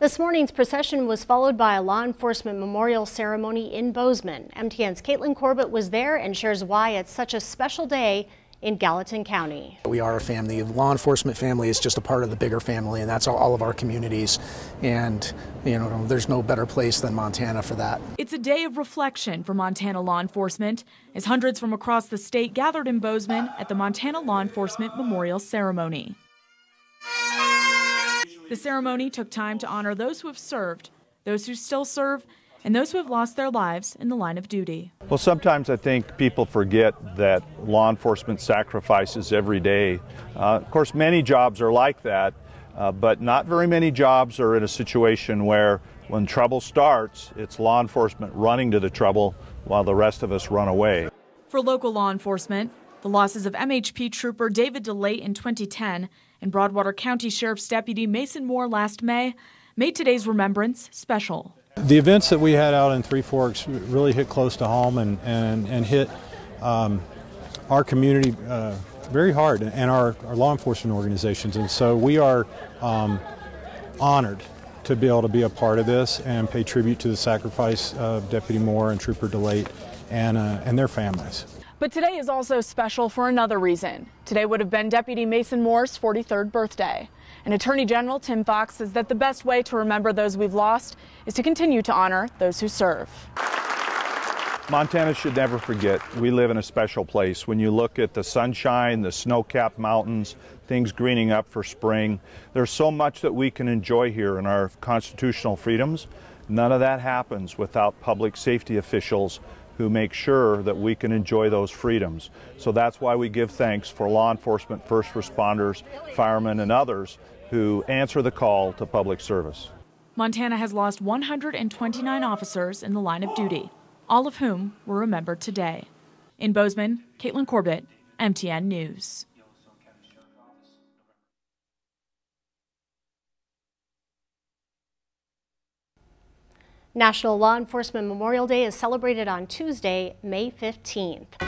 This morning's procession was followed by a law enforcement memorial ceremony in Bozeman. MTN's Caitlin Corbett was there and shares why it's such a special day in Gallatin County. We are a family. The law enforcement family is just a part of the bigger family, and that's all of our communities. And, you know, there's no better place than Montana for that. It's a day of reflection for Montana law enforcement as hundreds from across the state gathered in Bozeman at the Montana Law Enforcement Memorial Ceremony. The ceremony took time to honor those who have served, those who still serve, and those who have lost their lives in the line of duty. Well, sometimes I think people forget that law enforcement sacrifices every day. Of course, many jobs are like that, but not very many jobs are in a situation where when trouble starts, it's law enforcement running to the trouble while the rest of us run away. For local law enforcement, the losses of MHP trooper David DeLate in 2010 and Broadwater County Sheriff's Deputy Mason Moore last May made today's remembrance special. The events that we had out in Three Forks really hit close to home and hit our community very hard, and our law enforcement organizations. And so we are honored to be able to be a part of this and pay tribute to the sacrifice of Deputy Moore and Trooper DeLate and their families. But today is also special for another reason. Today would have been Deputy Mason Moore's 43rd birthday. And Attorney General Tim Fox says that the best way to remember those we've lost is to continue to honor those who serve. Montana should never forget we live in a special place. When you look at the sunshine, the snow-capped mountains, things greening up for spring, there's so much that we can enjoy here in our constitutional freedoms. None of that happens without public safety officials who make sure that we can enjoy those freedoms. So that's why we give thanks for law enforcement, first responders, firemen, and others who answer the call to public service. Montana has lost 129 officers in the line of duty, all of whom were remembered today. In Bozeman, Caitlin Corbett, MTN News. National Law Enforcement Memorial Day is celebrated on Tuesday, May 15th.